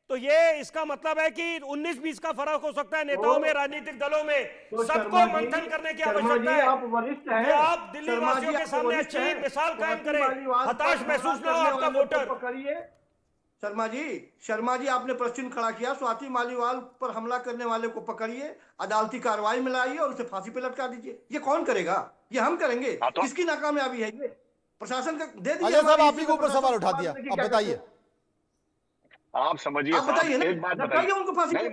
तो ये इसका मतलब है कि 19-20 का फर्क हो सकता है नेताओं में, राजनीतिक दलों में। तो सबको मंथन करने की आवश्यकता है। आप वरिष्ठ हैं, तो आप दिल्ली वासियों के सामने अच्छी मिसाल कायम करें, हताश महसूस ना हो आपका वोटर। पकड़िए शर्मा जी आपने प्रश्न खड़ा किया, स्वाति मालीवाल पर हमला करने वाले को पकड़िए, अदालती कार्रवाई में लाइए और उसे फांसी पे लटका दीजिए। ये कौन करेगा? ये हम करेंगे। किसकी नाकामयाबी है ये? प्रशासन का दे दीजिए। अजय साहब, आप ही के ऊपर सवाल उठा दिया, अब बताइए। आप समझिए, आप बताइए ना, एक बात बताइए उनको फांसी पे।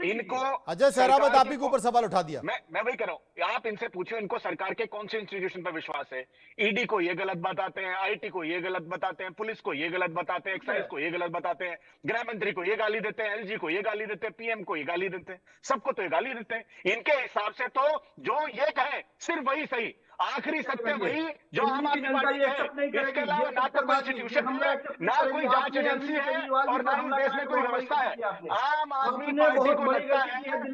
इनको अजय सहरावत, आप ही के ऊपर सवाल उठा दिया। मैं वही कह रहा हूं, आप इनसे पूछो इनको सरकार के कौन से इंस्टीट्यूशन पर विश्वास है। ईडी को ये गलत बताते हैं, आईटी को ये गलत बताते हैं, पुलिस को ये गलत बताते हैं, एक्साइज को ये गलत बताते हैं, गृह मंत्री को ये गाली देते हैं, एलजी को ये गाली देते हैं, पीएम को ये गाली देते हैं, सबको तो ये गाली देते हैं। इनके हिसाब से तो जो ये कहे सिर्फ वही सही, आखिरी सत्य वही जो आम आदमी पार्टी है। इसके अलावा ना तो कॉन्स्टिट्यूशन है, ना कोई जांच एजेंसी है, और ना ही देश में कोई व्यवस्था है। आम आदमी पार्टी को लगता है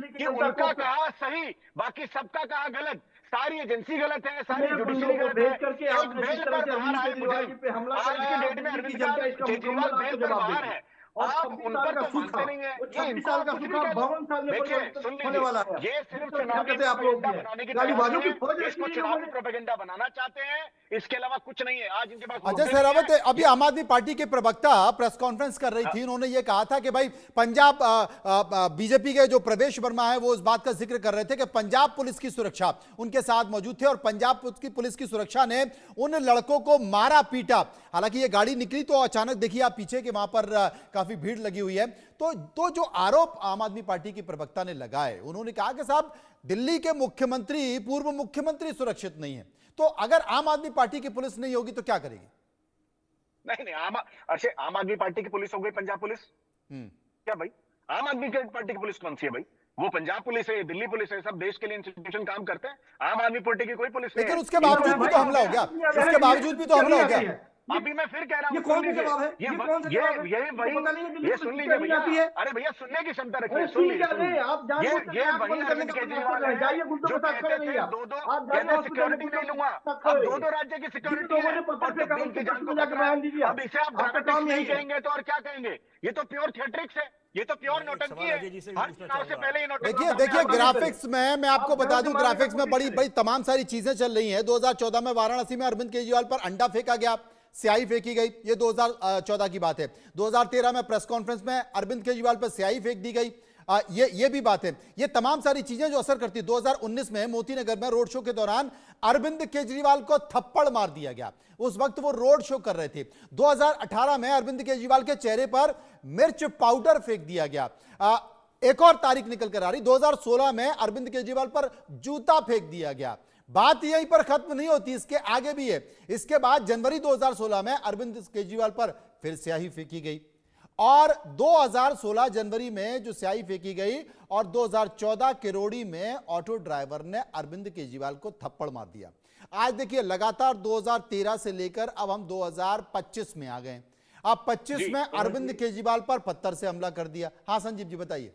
कि उनका कहा सही, बाकी सबका कहा गलत। सारी एजेंसी गलत है, सारी जुडिशरी गलत है। एक बेल पर बाहर आए मुजरिम आज की डेट में अरविंद केजरीवाल बेल पर बाहर है, आप उन पर तो मानते नहीं है। ये इनको कुछ भी कह दो। देखिए सुन लीजिए, ये सिर्फ चुनावी प्रोपेगेंडा बनाने की तैयारी है, इसको चुनावी प्रोपेगेंडा बनाना चाहते हैं, इसके अलावा कुछ नहीं है। आज इनके पास अजय सहरावत, अभी आम आदमी पार्टी के प्रवक्ता प्रेस कॉन्फ्रेंस कर रही थी, उन्होंने ये कहा था कि भाई पंजाब बीजेपी के जो प्रवेश वर्मा है वो इस बात का जिक्र कर रहे थे कि पंजाब पुलिस की सुरक्षा उनके साथ मौजूद थे और पंजाब पुलिस की सुरक्षा ने उन लड़कों को मारा पीटा। हालांकि ये गाड़ी निकली तो अचानक देखिए आप पीछे के वहां पर काफी भीड़ लगी हुई है। तो जो आरोप आम आदमी पार्टी की प्रवक्ता ने लगाए, उन्होंने कहा कि साहब दिल्ली के मुख्यमंत्री, पूर्व मुख्यमंत्री सुरक्षित नहीं है, तो अगर आम आदमी पार्टी की पुलिस नहीं होगी तो क्या करेगी? नहीं, आम आदमी पार्टी की पुलिस हो गई पंजाब पुलिस। क्या भाई, आम आदमी पार्टी की पुलिस कौन सी है भाई? वो पंजाब पुलिस है, दिल्ली पुलिस है, सब देश के लिए इंस्टीट्यूशन काम करते हैं। आम आदमी पार्टी की कोई पुलिस नहीं है। लेकिन उसके बावजूद भी तो हमला हो गया, उसके बावजूद भी तो हमला हो गया। अभी मैं फिर कह रहा हूँ, ये कौन सा जवाब है? ये वही, ये सुन लीजिए भैया, अरे भैया सुनने की क्षमता रखिए, सुन लीजिए। ये वही अरविंद केजरीवाल है जो कहते थे दो सिक्योरिटी नहीं लूंगा, अब दो राज्य की सिक्योरिटी है और तब्दील की जान को खतरा है। अब इसे आप ड्रामेटिक्स नहीं कहेंगे तो और क्या कहेंगे? ये तो प्योर थिएट्रिक्स है, ये तो प्योर नौटंकी है। हर चुनाव से पहले ही नौटंकी। देखिए ग्राफिक्स में मैं आपको बता दूं, ग्राफिक्स में बड़ी बड़ी तमाम सारी चीजें चल रही हैं। 2014 में वाराणसी में अरविंद केजरीवाल पर अंडा फेंका गया, स्याही फेंकी गई, ये 2014 की बात है। 2013 में प्रेस कॉन्फ्रेंस में अरविंद केजरीवाल पर स्याही फेंक दी गई, ये भी बात है। ये तमाम सारी चीजें जो असर करती। 2019 में मोतीनगर में रोड शो के दौरान अरविंद केजरीवाल को थप्पड़ मार दिया गया, उस वक्त वो रोड शो कर रहे थे। 2018 में अरविंद केजरीवाल के चेहरे पर मिर्च पाउडर फेंक दिया गया। एक और तारीख निकल कर आ रही, 2016 में अरविंद केजरीवाल पर जूता फेंक दिया गया। बात यहीं पर खत्म नहीं होती, इसके आगे भी है। इसके बाद जनवरी 2016 में अरविंद केजरीवाल पर फिर स्याही फेंकी गई और 2016 जनवरी में जो स्याही फेंकी गई और 2014 किरोड़ी में ऑटो ड्राइवर ने अरविंद केजरीवाल को थप्पड़ मार दिया। आज देखिए लगातार 2013 से लेकर अब हम 2025 में आ गए। अब 25 में अरविंद केजरीवाल पर पत्थर से हमला कर दिया। हाँ संजीव जी बताइए।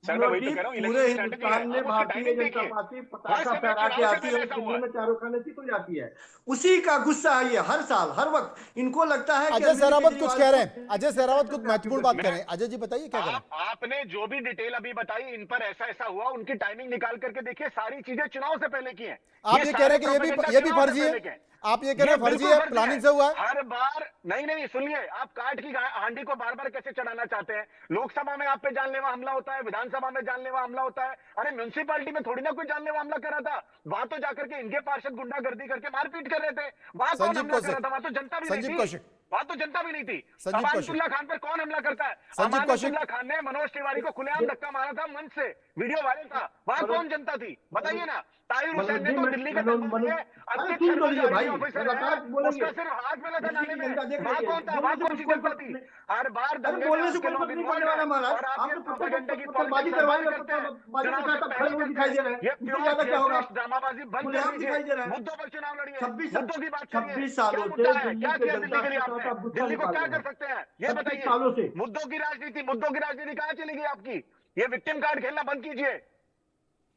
पूरे हिंदुस्तान में भारतीय जनता पार्टी पताका फहरा के आती है, दिल्ली में चारों खाने जीत हो जाती है। उसी का गुस्सा है ये, हर साल हर वक्त इनको लगता है। अजय सहरावत कुछ कह रहे हैं, अजय सहरावत कुछ महत्वपूर्ण बात कह रहे हैं। अजय जी बताइए क्या करें। आपने जो भी डिटेल अभी बताई, इन पर ऐसा ऐसा हुआ, उनकी टाइमिंग निकाल करके देखिए, सारी चीजें चुनाव से पहले की है। आप ये कह रहे हैं कि ये भी फर्जी है? आप ये कह रहे हैं फर्जी है, प्लानिंग से हुआ है? हर बार नहीं सुनिए, आप काट की हांडी को बार बार कैसे चढ़ाना चाहते हैं? लोकसभा में आप पे जानलेवा हमला होता है, विधानसभा में जानलेवा हमला होता है। अरे म्युनिसिपैलिटी में थोड़ी ना कोई जानलेवा हमला कर रहा था, वहां तो जाकर के इनके पार्षद गुंडागर्दी करके मारपीट कर रहे थे। वहां कौन हमला कर रहा था? वहां तो जनता भी नहीं थी, वहां तो जनता भी नहीं थी। अमानुल्लाह खान पर कौन हमला करता है? अमानुल्लाह खान ने मनोज तिवारी को खुलेआम धक्का मारा था, मंच से वीडियो वायरल था, वहां कौन जनता थी बताइए ना। ताहिर हुसैन ने तो दिल्ली का उसका सिर्फ हाथ में लगा जाने में, वहां कौन था? वहां कौन सी जनता थी? हर बार दंगे बोलने से कोई फर्क नहीं पड़ने वाला महाराज। आप तो पत्थरबाजी करवाई करते हैं, दिखाई दे रहे हैं। इससे ज्यादा क्या होगा? ड्रामाबाजी बंद कर दीजिए, मुद्दों पर चुनाव लड़िए, मुद्दों की बात करिए। 26 सालों से क्या किया दिल्ली के लिए आपने? दिल्ली को क्या कर सकते हैं ये बताइए। मुद्दों की राजनीति कहाँ चली गई आपकी? ये विक्टिम कार्ड खेलना बंद कीजिए।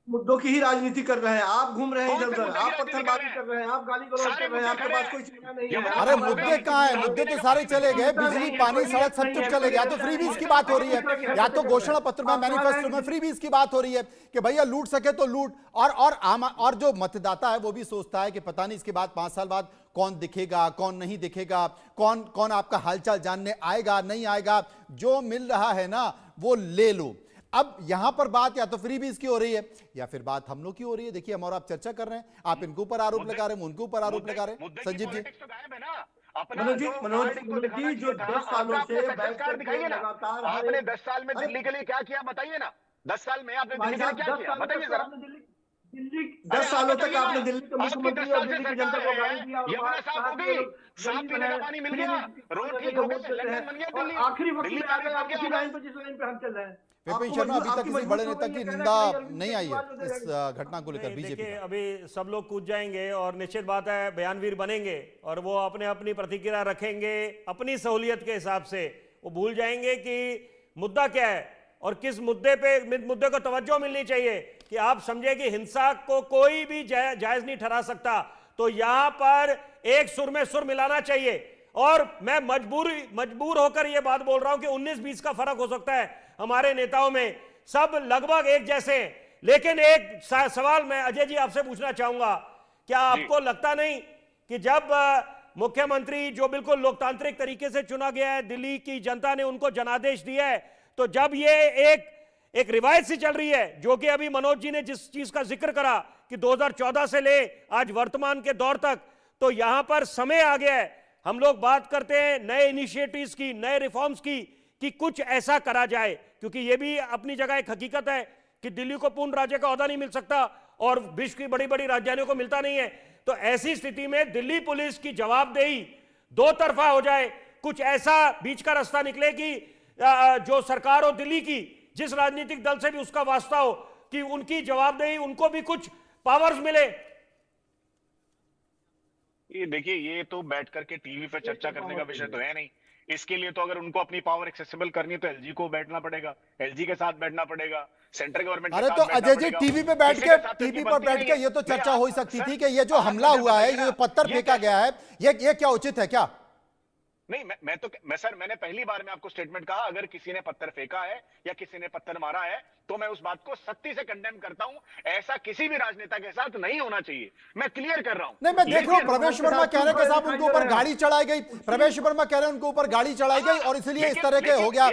मुद्दों की ही राजनीति कर रहे हैं। आप घूम रहे हैं कौन इधर से उधर, मुद्दे की आप राजनीति पत्थरबाजी कर कर रहे हैं, आप गाली गलौज सारे कर रहे हैं, मुद्दे आपके पास खड़े कोई हैं। सूचना नहीं है। यमुना अरे साहब मुद्दे कहाँ है? मुद्दे तो सारे चले गए, बिजली, पानी, सड़क सब कुछ चले गया। तो फ्रीबीज की बात हो रही है, या तो घोषणा पत्र में, मैनिफेस्टो में फ्रीबीज की बात हो रही है कि भैया लूट सके तो लूट। और जो मतदाता है वो भी सोचता है कि पता नहीं इसके बाद 5 साल बाद कौन दिखेगा, कौन नहीं दिखेगा, कौन कौन आपका हालचाल जानने आएगा, नहीं आएगा। जो मिल रहा है ना वो ले लो। अब यहां पर बात या तो फ्रीबीज की हो रही है या फिर बात हम लोग की हो रही है। देखिए हम और आप चर्चा कर रहे हैं, आप इनके ऊपर आरोप लगा रहे हैं, उनके ऊपर आरोप लगा रहे हैं। संजीव जी, मनोज जी जो 10 सालों से बैठ करके लगातार आपने 10 साल में दिल्ली के लिए क्या किया बताइए ना। 10 साल में आपने दिल्ली के लिए क्या किया बताइए जरा। दिल्ली 10 सालों तक आपने दिल्ली के मुख्यमंत्री और दिल्ली की जनता को गाली दिया, यमुना साफ हो गई, साफ पीने का पानी मिल गया, रोड ठीक हो गए, लंदन बन गया दिल्ली। आखिरी वक्त दिल्ली में आ गए आप उसी लाइन पर जिस लाइन पे हम चल रहे हैं। विपिन शर्मा, अभी तक किसी बड़े नेता की निंदा नहीं आई है इस घटना को लेकर बीजेपी देखिए का। अभी सब लोग कूद जाएंगे और निश्चित बात है बयानवीर बनेंगे और वो अपने अपनी प्रतिक्रिया रखेंगे अपनी सहूलियत के हिसाब से। वो भूल जाएंगे कि मुद्दा क्या है और किस मुद्दे को तवज्जो मिलनी चाहिए। कि आप समझे कि हिंसा को कोई भी जायज नहीं ठहरा सकता, तो यहां पर एक सुर में सुर मिलाना चाहिए। और मैं मजबूर होकर यह बात बोल रहा हूं कि 19-20 का फर्क हो सकता है हमारे नेताओं में, सब लगभग एक जैसे हैं। लेकिन एक सवाल मैं अजय जी आपसे पूछना चाहूंगा, क्या आपको लगता नहीं कि जब मुख्यमंत्री जो बिल्कुल लोकतांत्रिक तरीके से चुना गया है, दिल्ली की जनता ने उनको जनादेश दिया है, तो जब ये एक रिवायत सी चल रही है जो कि अभी मनोज जी ने जिस चीज का जिक्र करा कि 2014 से ले आज वर्तमान के दौर तक, तो यहां पर समय आ गया है, हम लोग बात करते हैं नए इनिशिएटिव्स की, नए रिफॉर्म्स की, कि कुछ ऐसा करा जाए। क्योंकि यह भी अपनी जगह एक हकीकत है कि दिल्ली को पूर्ण राज्य का ओहदा नहीं मिल सकता और विश्व की बड़ी बड़ी राजधानियों को मिलता नहीं है। तो ऐसी स्थिति में दिल्ली पुलिस की जवाबदेही दो तरफा हो जाए, कुछ ऐसा बीच का रास्ता निकले कि जो सरकार हो दिल्ली की, जिस राजनीतिक दल से भी उसका वास्ता हो, कि उनकी जवाबदेही, उनको भी कुछ पावर्स मिले। ये देखिए, ये तो बैठ करके टीवी पे चर्चा करने का विषय तो है नहीं। इसके लिए तो अगर उनको अपनी पावर एक्सेसिबल करनी है तो एलजी को बैठना पड़ेगा, एलजी के साथ बैठना पड़ेगा, सेंट्रल गवर्नमेंट। अरे तो अजय जी टीवी पे बैठ के, टीवी पर बैठ के ये तो चर्चा हो ही सकती थी कि ये जो हमला हुआ है, ये जो पत्थर फेंका गया है, ये क्या उचित है क्या? नहीं, मैंने पहली बार में आपको स्टेटमेंट कहा, अगर किसी ने पत्थर फेंका है या किसी ने पत्थर मारा है तो मैं उस बात को सख्ती से कंडेम करता हूं। ऐसा किसी भी राजनेता के साथ नहीं होना चाहिए, मैं क्लियर कर रहा हूं। नहीं, मैं देख रहा हूं प्रवेश वर्मा कह रहे हैं कि साहब उनके ऊपर गाड़ी चढ़ाई गई, प्रवेश वर्मा कह रहे हैं उनके ऊपर गाड़ी चढ़ाई गई और इसलिए इस तरह के हो गया,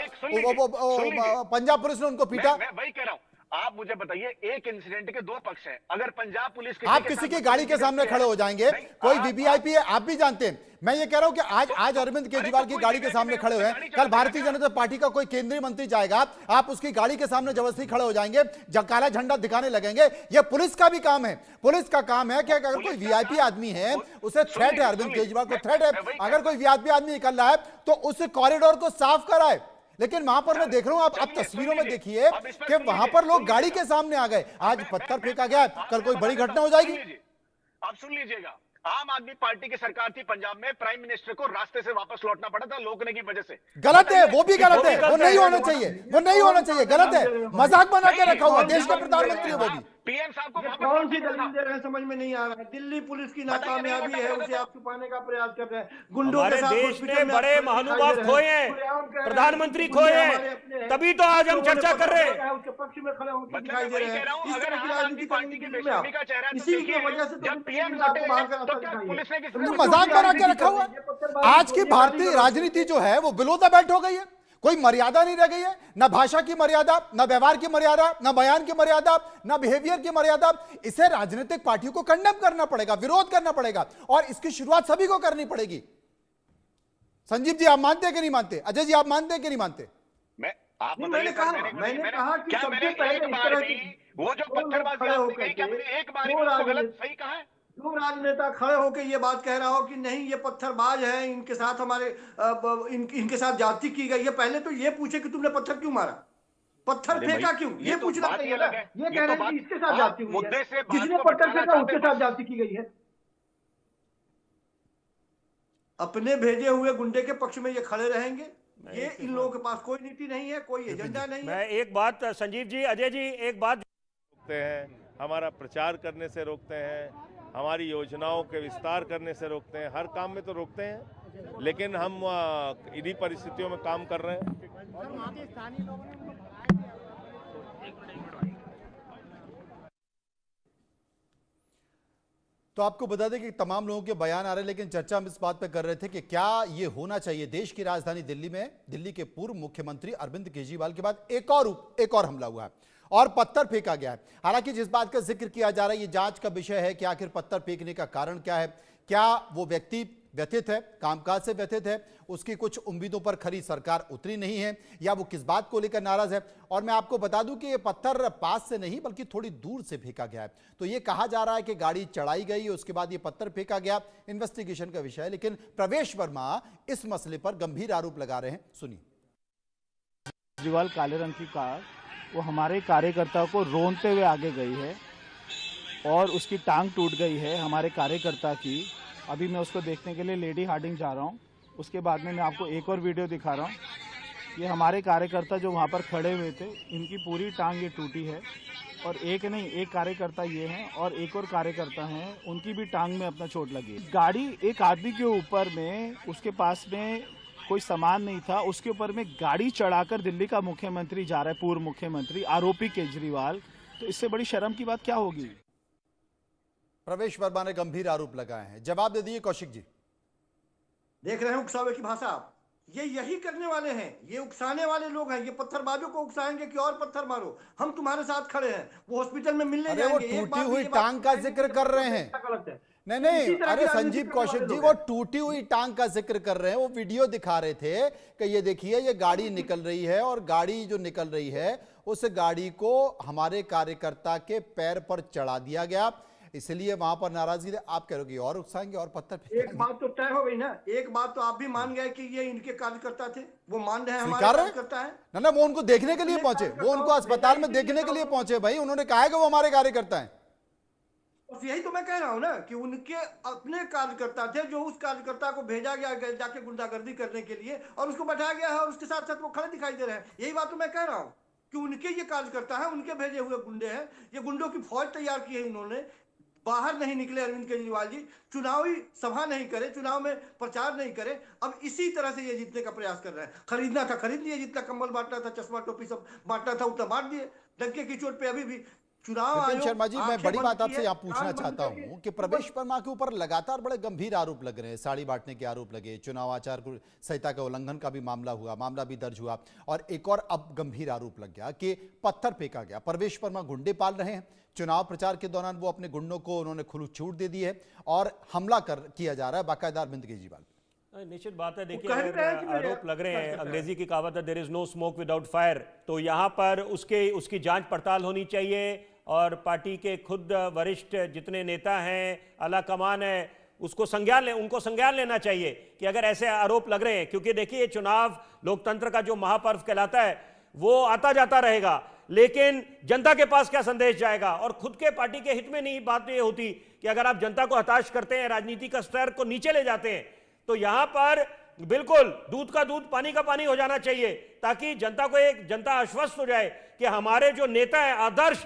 पंजाब पुलिस ने उनको पीटा। मैं वही कह रहा हूं, आप मुझे बताइए, एक इंसिडेंट के 2 पक्ष हैं। अगर पंजाब पुलिस आप किसी की गाड़ी के सामने खड़े हो जाएंगे, कोई वीवीआईपी है, आप भी जानते हैं। मैं ये कह रहा हूं कि आज अरविंद केजरीवाल की गाड़ी के सामने खड़े हुए हैं, कल भारतीय जनता पार्टी का कोई केंद्रीय मंत्री जाएगा, आप उसकी गाड़ी के सामने जबरदस्ती खड़े हो जाएंगे, काला झंडा दिखाने लगेंगे। ये पुलिस का भी काम है। पुलिस का काम है कि अगर कोई वीआईपी आदमी है, उसे थ्रेट है, अरविंद केजरीवाल को थ्रेट है, अगर कोई वीआईपी आदमी निकल रहा है तो उस कॉरिडोर को साफ कराए। लेकिन वहां पर मैं देख रहा हूं, आप तस्वीरों में देखिए कि वहां पर लोग गाड़ी के सामने आ गए। आज पत्थर फेंका गया, कल कोई बड़ी घटना हो जाएगी। आप सुन लीजिएगा, आम आदमी पार्टी की सरकार थी पंजाब में, प्राइम मिनिस्टर को रास्ते से वापस लौटना पड़ा था रोकने की वजह से। गलत है, वो भी गलत है, वो नहीं होना चाहिए, वो नहीं होना चाहिए, गलत है। मजाक बना के रखा हुआ, देश का प्रधानमंत्री है वो भी। पीएम साहब को कौन सी दलील दे रहे हैं समझ में नहीं आ रहा है। दिल्ली पुलिस की नाकामयाबी है, उसे आप छुपाने का प्रयास कर रहे हैं। गुंडों के साथ देश ने बड़े महानुभाव खोए हैं, प्रधानमंत्री खोए हैं, तभी तो आज हम चर्चा कर रहे हैं। उसके पक्ष में खड़े होकर दिखाई दे रहे हैं। इस तरह की राजनीति करने की इसी की वजह से जब पीएम पुलिस ने मजाक बना के रखा हुआ। आज की भारतीय राजनीति जो है वो बिलो द बेल्ट हो गई है, कोई मर्यादा नहीं रह गई है, ना भाषा की मर्यादा, ना व्यवहार की मर्यादा, ना बयान की मर्यादा, ना बिहेवियर की मर्यादा। इसे राजनीतिक पार्टियों को कंडेम करना पड़ेगा, विरोध करना पड़ेगा और इसकी शुरुआत सभी को करनी पड़ेगी। संजीव जी, आप मानते हैं कि नहीं मानते? अजय जी, आप मानते हैं कि नहीं मानते? मैंने कहा कि सबसे पहले वो जो पत्थरबाजी एक बार गलत सही कहा है। जो राजनेता खड़े होकर ये बात कह रहा हो कि नहीं ये पत्थरबाज है, इनके साथ हमारे इनके साथ जाति की गई है, पहले तो ये पूछे कि तुमने पत्थर क्यों मारा, पत्थर फेंका क्यों, ये पूछना चाहिए ना। ये कह रहे हैं कि इसके साथ जाति हुई है, जिसने पत्थर फेंका उसके साथ जाति की गई है। अपने भेजे हुए गुंडे के पक्ष में ये खड़े रहेंगे। ये इन लोगों के पास कोई नीति नहीं है, कोई एजेंडा नहीं है। मैं एक बात, संजीव जी, अजय जी, एक बात हैं हमारा प्रचार करने से रोकते हैं, हमारी योजनाओं के विस्तार करने से रोकते हैं, हर काम में तो रोकते हैं, लेकिन हम इन्हीं परिस्थितियों में काम कर रहे हैं। तो आपको बता दें कि तमाम लोगों के बयान आ रहे हैं, लेकिन चर्चा हम इस बात पर कर रहे थे कि क्या ये होना चाहिए। देश की राजधानी दिल्ली में दिल्ली के पूर्व मुख्यमंत्री अरविंद केजरीवाल के बाद एक और हमला हुआ है और पत्थर फेंका गया है। हालांकि जिस बात का जिक्र किया जा रहा है, ये जांच का विषय है कि आखिर पत्थर फेंकने का कारण क्या है। क्या वो व्यक्ति व्यथित है, कामकाज से व्यथित है, उसकी कुछ उम्मीदों पर खरी सरकार उतरी नहीं है, या वो किस बात को लेकर नाराज है। और मैं आपको बता दूं कि ये पत्थर पास से नहीं बल्कि थोड़ी दूर से फेंका गया है। तो ये कहा जा रहा है कि गाड़ी चढ़ाई गई, उसके बाद ये पत्थर फेंका गया। इन्वेस्टिगेशन का विषय है, लेकिन प्रवेश वर्मा इस मसले पर गंभीर आरोप लगा रहे हैं। सुनिए। केजरीवाल काले रंग की कार वो हमारे कार्यकर्ता को रोनते हुए आगे गई है और उसकी टांग टूट गई है हमारे कार्यकर्ता की। अभी मैं उसको देखने के लिए लेडी हार्डिंग जा रहा हूँ। उसके बाद में मैं आपको एक और वीडियो दिखा रहा हूँ। ये हमारे कार्यकर्ता जो वहाँ पर खड़े हुए थे, इनकी पूरी टांग ये टूटी है। और एक नहीं, एक कार्यकर्ता ये हैं और एक और कार्यकर्ता हैं, उनकी भी टांग में अपना चोट लगी है। गाड़ी एक आदमी के ऊपर में, उसके पास में कोई सामान नहीं था, उसके ऊपर में गाड़ी चढ़ाकर दिल्ली का मुख्यमंत्री जा रहा है, पूर्व मुख्यमंत्री आरोपी केजरीवाल। तो इससे बड़ी शर्म की बात क्या होगी। प्रवेश वर्मा ने गंभीर आरोप लगाए हैं। जवाब दे दिए कौशिक जी। देख रहे हैं उकसावे की भाषा आप, ये यही करने वाले हैं, ये उकसाने वाले लोग हैं। ये पत्थरबाजों को उकसाएंगे कि और पत्थर मारो, हम तुम्हारे साथ खड़े हैं। वो हॉस्पिटल में मिलने अरे वो जाएंगे। टूटी हुई टांग का जिक्र कर रहे हैं। नहीं, अरे संजीव कौशिक जी, वो टूटी हुई टांग का जिक्र कर रहे हैं। वो वीडियो दिखा रहे थे कि ये देखिए, ये गाड़ी निकल रही है और गाड़ी जो निकल रही है उस गाड़ी को हमारे कार्यकर्ता के पैर पर चढ़ा दिया गया, इसलिए वहां पर नाराजगी। आप कहोगे और उकसाएंगे और पत्थर। एक बात तो तय हो गई ना, एक बात तो आप भी मान गए कि ये इनके कार्यकर्ता थे, वो मान रहे हैं हमारे कार्यकर्ता हैं। ना वो उनको देखने के लिए पहुंचे, वो उनको अस्पताल में देखने के लिए पहुंचे भाई। उन्होंने कहा है कि वो हमारे कार्यकर्ता हैं। बस यही तो मैं कह रहा हूं ना कि उनके अपने कार्यकर्ता थे, जो उस कार्यकर्ता को भेजा गया जाके गुंडागर्दी करने के लिए, और उसको बैठाया गया है और उसके साथ साथ वो खड़े दिखाई दे रहे हैं। यही बात तो मैं कह रहा हूं कि उनके ये कार्यकर्ता है, उनके भेजे हुए गुंडे हैं। ये गुंडों की फौज तैयार की है इन्होंने। बाहर नहीं निकले अरविंद केजरीवाल जी, चुनावी सभा नहीं करे, चुनाव में प्रचार नहीं करे। अब इसी तरह से ये जीतने का प्रयास कर रहे हैं। खरीदना था खरीद लिए, जितना कंबल बांटना था, चश्मा टोपी सब बांटना था, उतना बांट दिए। डंके की चोट पे अभी भी चुनाव आयोग। शर्मा जी, मैं बड़ी बात आपसे यहाँ पूछना चाहता हूँ कि प्रवेश वर्मा के ऊपर लगातार बड़े गंभीर आरोप लग रहे हैं। साड़ी बांटने के आरोप लगे, चुनाव आचार संहिता के उल्लंघन का भी मामला हुआ, मामला भी दर्ज हुआ, और एक और अब गंभीर आरोप लग गया कि पत्थर फेंका गया। प्रवेश वर्मा गुंडे पाल रहे हैं। चुनाव प्रचार के दौरान वो अपने गुंडों को उन्होंने खुली छूट दे दी है और हमला किया जा रहा है बाकायदा अरविंद केजरीवाल। निश्चित बात है। देखिए, आरोप लग रहे हैं, अंग्रेजी की कहावत है, there is no smoke without fire. तो यहाँ पर उसकी जांच पड़ताल होनी चाहिए और पार्टी के खुद वरिष्ठ जितने नेता हैं, आला कमान है, उनको संज्ञान लेना चाहिए कि अगर ऐसे आरोप लग रहे हैं। क्योंकि देखिए, चुनाव लोकतंत्र का जो महापर्व कहलाता है वो आता जाता रहेगा, लेकिन जनता के पास क्या संदेश जाएगा। और खुद के पार्टी के हित में नहीं बात ये होती कि अगर आप जनता को हताश करते हैं, राजनीति का स्तर को नीचे ले जाते हैं, तो यहां पर बिल्कुल दूध का दूध पानी का पानी हो जाना चाहिए, ताकि जनता आश्वस्त हो जाए कि हमारे जो नेता है आदर्श।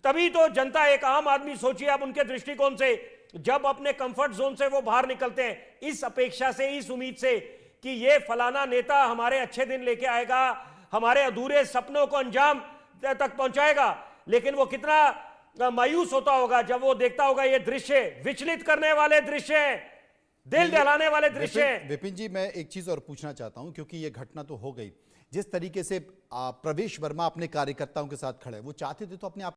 तभी तो जनता, एक आम आदमी, सोचिए आप उनके दृष्टिकोण से, जब अपने कंफर्ट जोन से वो बाहर निकलते हैं, इस अपेक्षा से, इस उम्मीद से कि ये फलाना नेता हमारे अच्छे दिन लेके आएगा, हमारे अधूरे सपनों को अंजाम तक पहुंचाएगा। लेकिन वो कितना मायूस होता होगा जब वो देखता होगा ये दृश्य, विचलित करने वाले दृश्य हैं, दिल दहलाने वाले दृश्य हैं। विपिन जी, मैं एक चीज और पूछना चाहता हूं, क्योंकि ये घटना तो हो गई। जिस तरीके से प्रवेश वर्मा अपने कार्यकर्ताओं के साथ खड़े, वो चाहते थे तो अपने आप